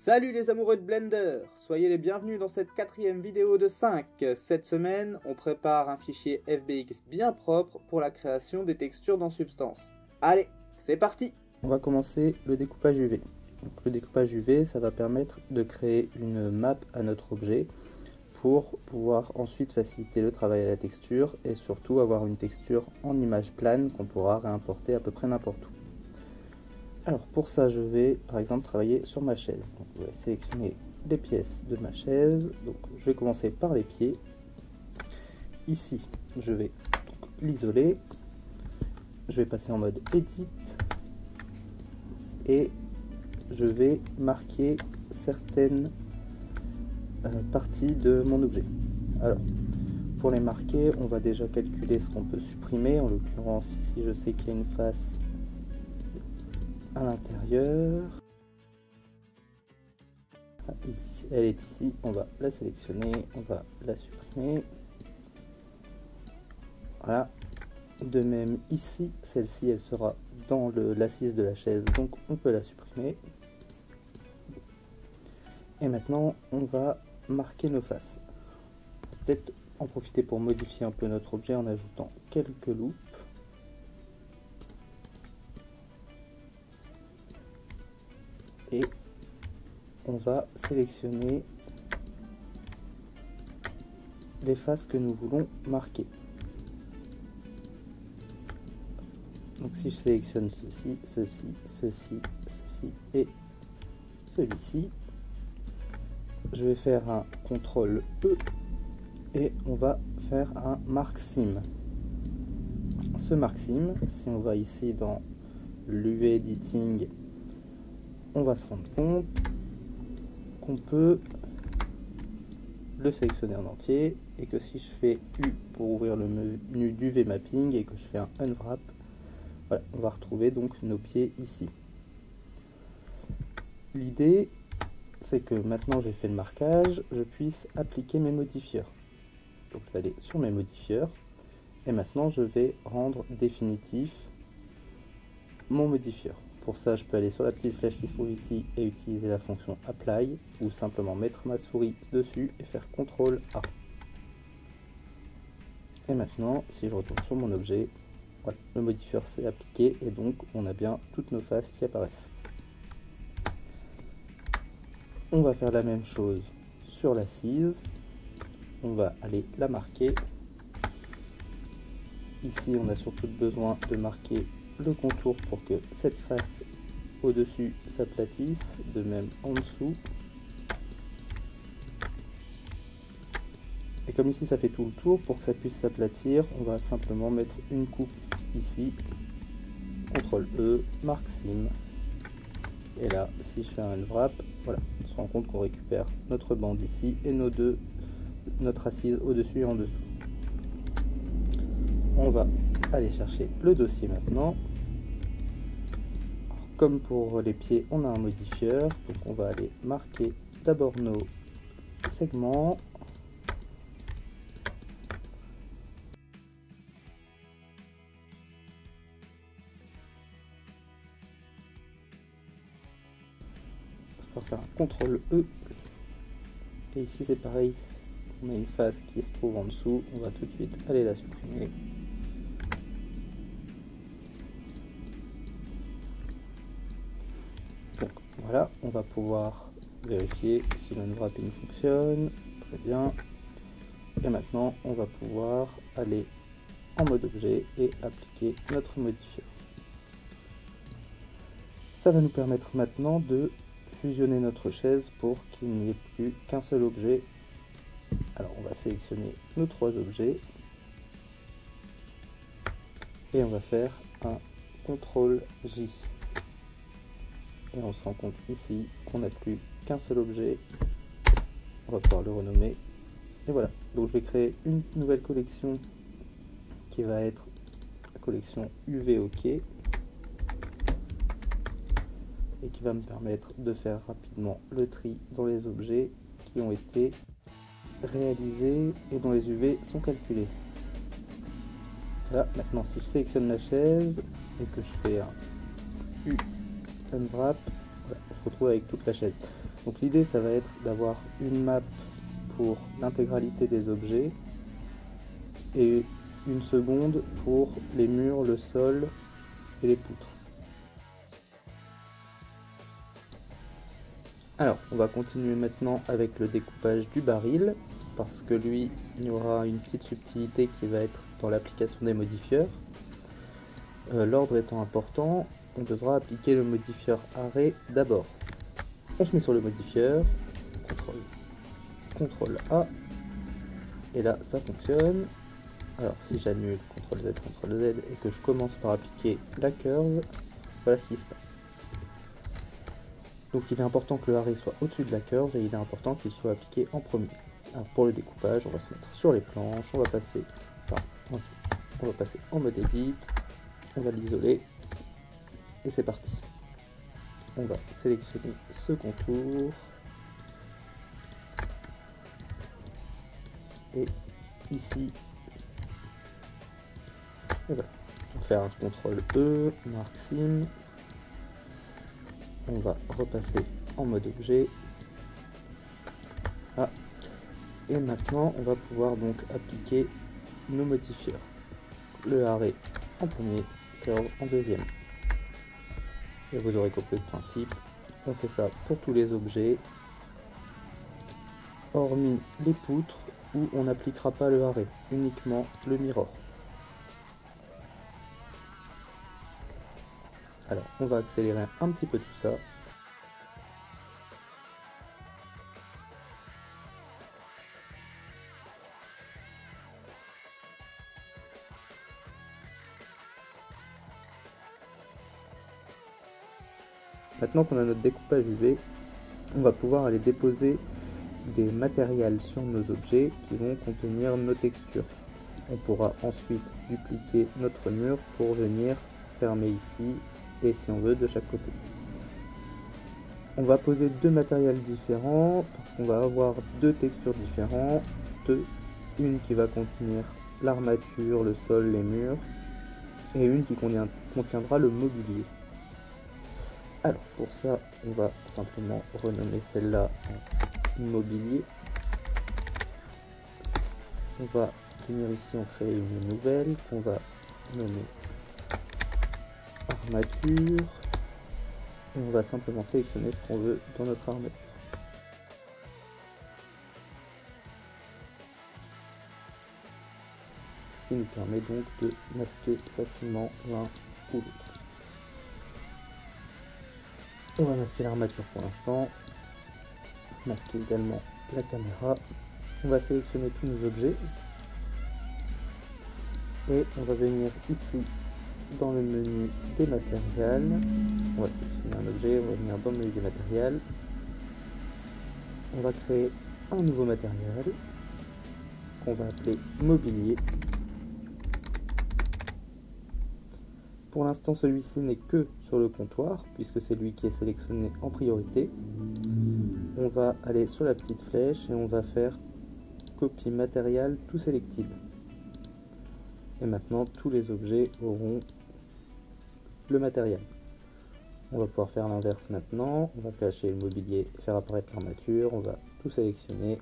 Salut les amoureux de Blender, soyez les bienvenus dans cette quatrième vidéo de 5. Cette semaine, on prépare un fichier FBX bien propre pour la création des textures dans Substance. Allez, c'est parti! On va commencer le découpage UV. Donc, le découpage UV, ça va permettre de créer une map à notre objet pour pouvoir ensuite faciliter le travail à la texture et surtout avoir une texture en image plane qu'on pourra réimporter à peu près n'importe où. Alors pour ça, je vais par exemple travailler sur ma chaise. Donc, je vais sélectionner les pièces de ma chaise. Donc je vais commencer par les pieds. Ici, je vais l'isoler. Je vais passer en mode Edit. Et je vais marquer certaines parties de mon objet. Alors, pour les marquer, on va déjà calculer ce qu'on peut supprimer. En l'occurrence, ici, je sais qu'il y a une face à l'intérieur. Elle est ici, on va la sélectionner, on va la supprimer. Voilà. De même ici, celle-ci elle sera dans l'assise de la chaise, donc on peut la supprimer. Et maintenant on va marquer nos faces. Peut-être en profiter pour modifier un peu notre objet en ajoutant quelques loupes. Et on va sélectionner les faces que nous voulons marquer. Donc si je sélectionne ceci, ceci, ceci, ceci et celui-ci, je vais faire un CTRL E et on va faire un Mark Sim. Ce Mark Sim, si on va ici dans l'UV Editing, on va se rendre compte qu'on peut le sélectionner en entier et que si je fais U pour ouvrir le menu d'UV Mapping et que je fais un Unwrap, voilà, on va retrouver donc nos pieds ici. L'idée, c'est que maintenant j'ai fait le marquage, je puisse appliquer mes modifieurs. Donc je vais aller sur mes modifieurs et maintenant je vais rendre définitif mon modifieur. Pour ça, je peux aller sur la petite flèche qui se trouve ici et utiliser la fonction Apply ou simplement mettre ma souris dessus et faire CTRL A. Et maintenant, si je retourne sur mon objet, voilà, le modifieur s'est appliqué et donc on a bien toutes nos faces qui apparaissent. On va faire la même chose sur l'assise. On va aller la marquer. Ici, on a surtout besoin de marquer le contour pour que cette face au-dessus s'aplatisse, de même en dessous. Et comme ici ça fait tout le tour, pour que ça puisse s'aplatir, on va simplement mettre une coupe ici, CTRL E, Mark Sim. Et là, si je fais un Unwrap, voilà, on se rend compte qu'on récupère notre bande ici et notre assise au-dessus et en dessous. On va aller chercher le dossier maintenant. Alors, comme pour les pieds, on a un modifieur, donc on va aller marquer d'abord nos segments. On va faire un CTRL E. Et ici c'est pareil, on a une face qui se trouve en dessous, on va tout de suite aller la supprimer. Donc voilà, on va pouvoir vérifier si l'unwrapping fonctionne. Très bien. Et maintenant, on va pouvoir aller en mode objet et appliquer notre modifieur. Ça va nous permettre maintenant de fusionner notre chaise pour qu'il n'y ait plus qu'un seul objet. Alors on va sélectionner nos trois objets et on va faire un CTRL J. Et on se rend compte ici qu'on n'a plus qu'un seul objet. On va pouvoir le renommer. Et voilà, donc je vais créer une nouvelle collection qui va être la collection UV OK et qui va me permettre de faire rapidement le tri dans les objets qui ont été réalisés et dont les UV sont calculés. Voilà, maintenant si je sélectionne la chaise et que je fais un U Unwrap, voilà, on se retrouve avec toute la chaise. Donc l'idée, ça va être d'avoir une map pour l'intégralité des objets et une seconde pour les murs, le sol et les poutres. Alors, on va continuer maintenant avec le découpage du baril, parce que lui, il y aura une petite subtilité qui va être dans l'application des modifieurs. L'ordre étant important, on devra appliquer le modifieur arrêt d'abord. On se met sur le modifieur, CTRL A, et là ça fonctionne. Alors si j'annule CTRL Z et que je commence par appliquer la curve, voilà ce qui se passe. Donc il est important que le arrêt soit au-dessus de la curve et il est important qu'il soit appliqué en premier. Alors pour le découpage, on va se mettre sur les planches, on va passer en mode edit, on va l'isoler et c'est parti. On va sélectionner ce contour et ici, et voilà. On va faire un CTRL E, marque sim. On va repasser en mode objet. Ah. Et maintenant, on va pouvoir donc appliquer nos modifieurs. Le arrêt en premier, curve en deuxième. Et vous aurez compris le principe. On fait ça pour tous les objets, hormis les poutres où on n'appliquera pas le arrêt, uniquement le mirror. Alors, on va accélérer un petit peu tout ça. Maintenant qu'on a notre découpage UV, on va pouvoir aller déposer des matériels sur nos objets qui vont contenir nos textures. On pourra ensuite dupliquer notre mur pour venir fermer ici et si on veut de chaque côté. On va poser deux matériels différents parce qu'on va avoir deux textures différentes, une qui va contenir l'armature, le sol, les murs et une qui contiendra le mobilier. Alors pour ça, on va simplement renommer celle-là mobilier. On va venir ici en créer une nouvelle qu'on va nommer armature. Et on va simplement sélectionner ce qu'on veut dans notre armature. Ce qui nous permet donc de masquer facilement l'un ou l'autre. On va masquer l'armature pour l'instant, masquer également la caméra. On va sélectionner tous nos objets et on va venir ici dans le menu des matériels. On va sélectionner un objet, on va venir dans le menu des matériels. On va créer un nouveau matériel qu'on va appeler mobilier. Pour l'instant, celui-ci n'est que sur le comptoir, puisque c'est lui qui est sélectionné en priorité. On va aller sur la petite flèche et on va faire copie matériel tout selected. Et maintenant, tous les objets auront le matériel. On va pouvoir faire l'inverse maintenant. On va cacher le mobilier et faire apparaître l'armature. On va tout sélectionner.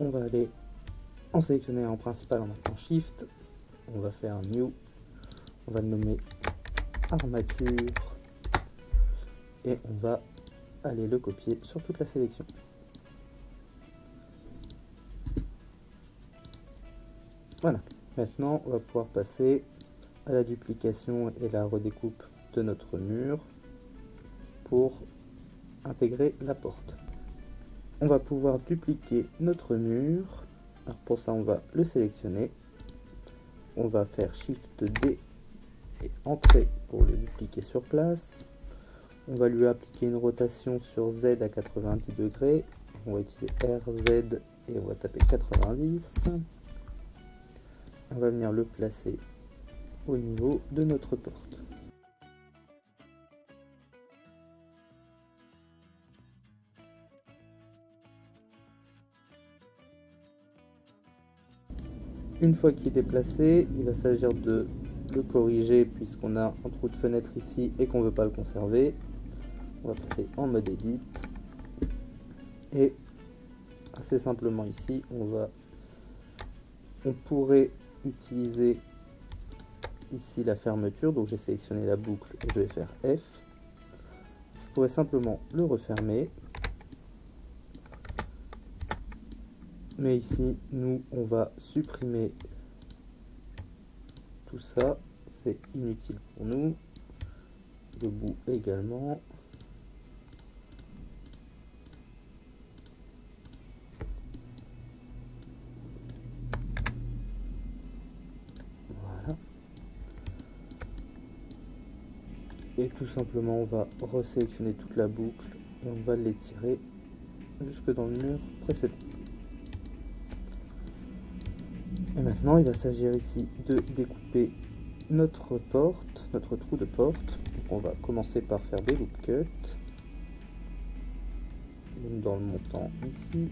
On va aller en sélectionner en principal en marquant Shift. On va faire un New. On va le nommer armature et on va aller le copier sur toute la sélection. Voilà, maintenant on va pouvoir passer à la duplication et la redécoupe de notre mur pour intégrer la porte. On va pouvoir dupliquer notre mur. Alors pour ça on va le sélectionner. On va faire Shift D et entrer pour le dupliquer sur place. On va lui appliquer une rotation sur Z à 90 degrés. On va utiliser RZ et on va taper 90. On va venir le placer au niveau de notre porte. Une fois qu'il est placé, il va s'agir de le corriger puisqu'on a un trou de fenêtre ici et qu'on ne veut pas le conserver. On va passer en mode edit. Et assez simplement ici, on pourrait utiliser ici la fermeture. Donc j'ai sélectionné la boucle et je vais faire F. Je pourrais simplement le refermer. Mais ici, nous, on va supprimer tout ça. C'est inutile pour nous. Le bout également. Voilà. Et tout simplement, on va resélectionner toute la boucle et on va l'étirer jusque dans le mur précédent. Et maintenant, il va s'agir ici de découper notre porte, notre trou de porte. Donc on va commencer par faire des loop cuts. Une dans le montant ici,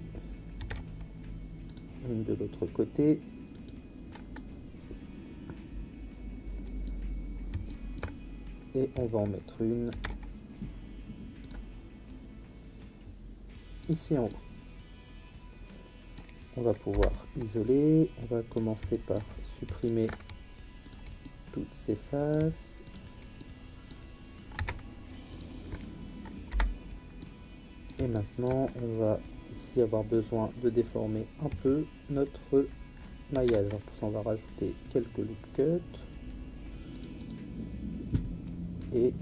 une de l'autre côté. Et on va en mettre une ici en haut. On va pouvoir isoler. On va commencer par supprimer toutes ces faces. Et maintenant, on va ici avoir besoin de déformer un peu notre maillage. Alors pour ça, on va rajouter quelques loop cuts. Et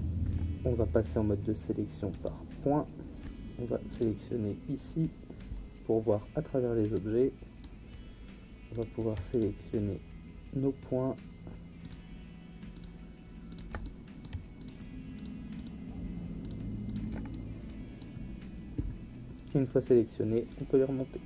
on va passer en mode de sélection par point. On va sélectionner ici pour voir à travers les objets. On va pouvoir sélectionner nos points. Et une fois sélectionnés, on peut les remonter.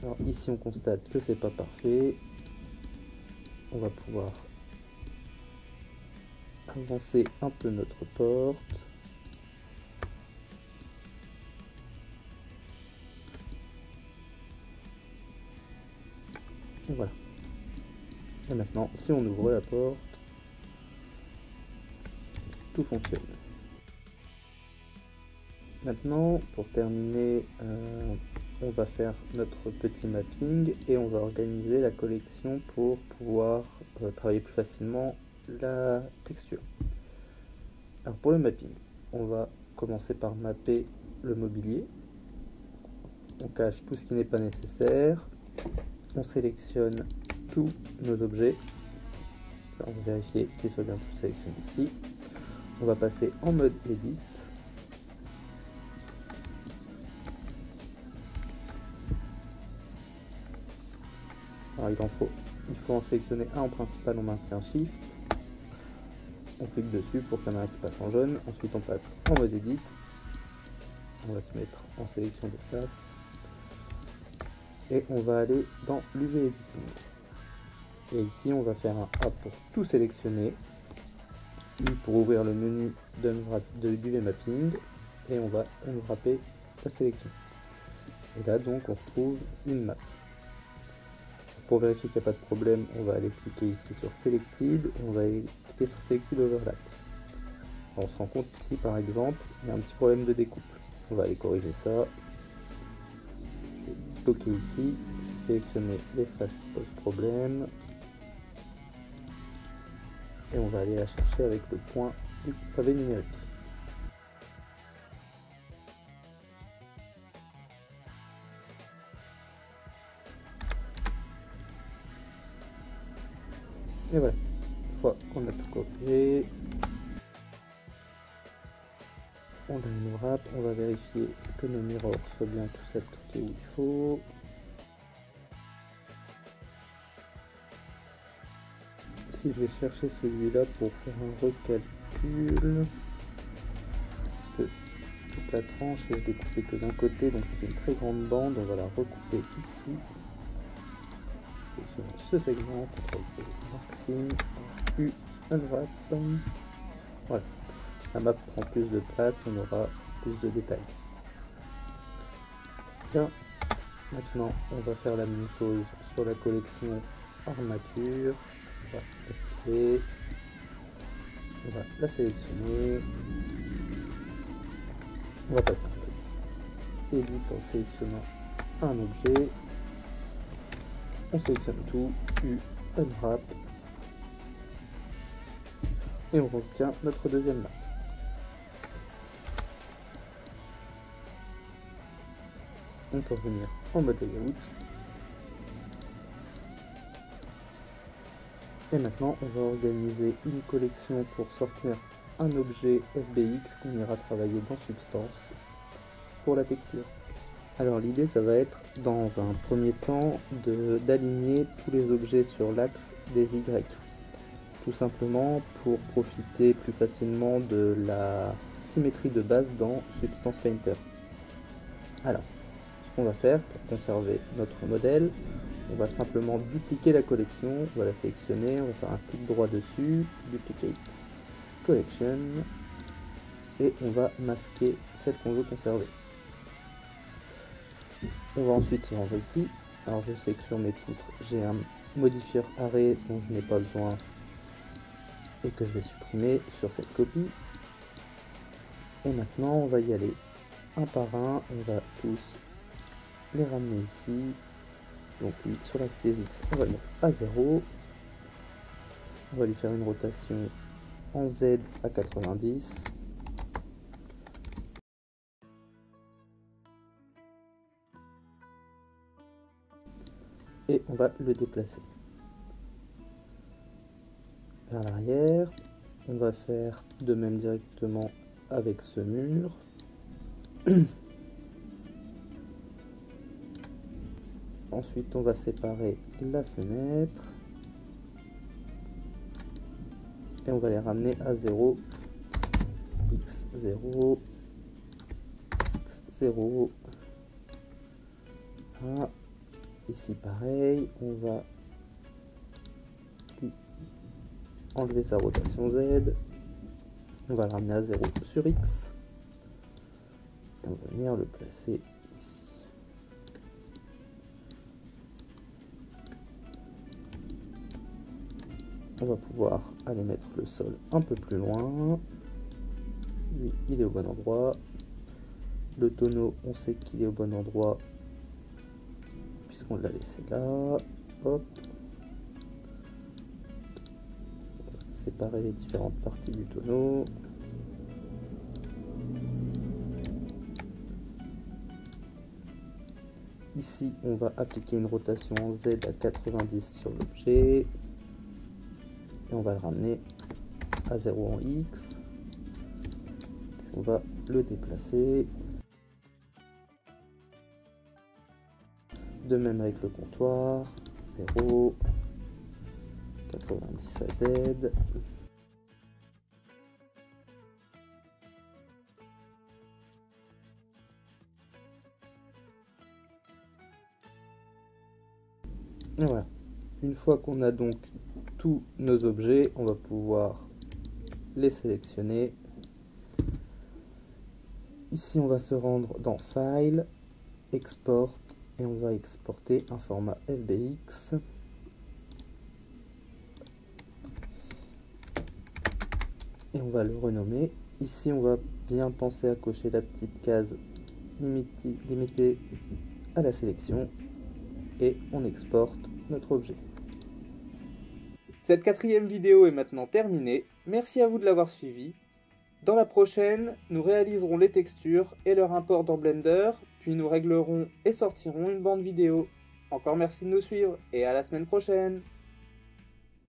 Alors ici on constate que c'est pas parfait. On va pouvoir avancer un peu notre porte. Et voilà. Et maintenant, si on ouvre la porte, tout fonctionne. Maintenant, pour terminer, on va faire notre petit mapping et on va organiser la collection pour pouvoir travailler plus facilement la texture. Alors pour le mapping, on va commencer par mapper le mobilier. On cache tout ce qui n'est pas nécessaire. On sélectionne tous nos objets. On va vérifier qu'ils soient bien tous sélectionnés ici. On va passer en mode edit. Alors il faut en sélectionner un en principal, on maintient Shift. On clique dessus pour qu'il y en ait un qui passe en jaune. Ensuite on passe en mode edit. On va se mettre en sélection de face. Et on va aller dans l'UV Editing. Et ici on va faire un A pour tout sélectionner. U pour ouvrir le menu d'UV Mapping. Et on va unwrapper la sélection. Et là donc on retrouve une map. Pour vérifier qu'il n'y a pas de problème, on va aller cliquer ici sur Selected et on va aller cliquer sur Selected Overlap. Alors, on se rend compte qu'ici par exemple, il y a un petit problème de découpe. On va aller corriger ça. Je vais bloquer ici, sélectionner les faces qui posent problème. Et on va aller la chercher avec le point du pavé numérique. Et voilà, une fois qu'on a tout copié, on a une wrap, on va vérifier que nos mirrors soient bien tous appliqués où il faut. Si je vais chercher celui-là pour faire un recalcul, parce que toute la tranche est découpée que d'un côté, donc ça fait une très grande bande, on va la recouper ici. ce segment, CTRL Mark U, Unwrap. Voilà, la map prend plus de place, on aura plus de détails. Bien, maintenant on va faire la même chose sur la collection armature. On va activer, on va la sélectionner, on va passer un edit en sélectionnant un objet, on sélectionne tout, U, Unwrap, et on obtient notre deuxième map. On peut revenir en mode layout. Et maintenant, on va organiser une collection pour sortir un objet FBX qu'on ira travailler dans Substance pour la texture. Alors l'idée, ça va être, dans un premier temps, d'aligner tous les objets sur l'axe des Y. Tout simplement pour profiter plus facilement de la symétrie de base dans Substance Painter. Alors, ce qu'on va faire pour conserver notre modèle, on va simplement dupliquer la collection, on va la sélectionner, on va faire un clic droit dessus, Duplicate Collection, et on va masquer celle qu'on veut conserver. On va ensuite se rendre ici. Alors je sais que sur mes poutres, j'ai un modifier array dont je n'ai pas besoin et que je vais supprimer sur cette copie. Et maintenant, on va y aller un par un, on va tous les ramener ici. Donc lui, sur l'axe des X, on va le mettre à 0. On va lui faire une rotation en Z à 90. Et on va le déplacer vers l'arrière. On va faire de même directement avec ce mur. Ensuite, on va séparer la fenêtre. Et on va les ramener à 0. X0. X0. Ah. Ici pareil, on va enlever sa rotation Z, on va le ramener à 0 sur X, et on va venir le placer ici. On va pouvoir aller mettre le sol un peu plus loin, lui il est au bon endroit, le tonneau on sait qu'il est au bon endroit, puisqu'on l'a laissé là, hop, séparer les différentes parties du tonneau. Ici, on va appliquer une rotation en Z à 90 sur l'objet, et on va le ramener à 0 en X, on va le déplacer. De même avec le comptoir, 0, 90 à Z. Et voilà. Une fois qu'on a donc tous nos objets, on va pouvoir les sélectionner. Ici, on va se rendre dans File, Export, et on va exporter un format FBX. Et on va le renommer. Ici, on va bien penser à cocher la petite case limitée à la sélection. Et on exporte notre objet. Cette quatrième vidéo est maintenant terminée. Merci à vous de l'avoir suivi. Dans la prochaine, nous réaliserons les textures et leur import dans Blender, puis nous réglerons et sortirons une bande vidéo. Encore merci de nous suivre et à la semaine prochaine.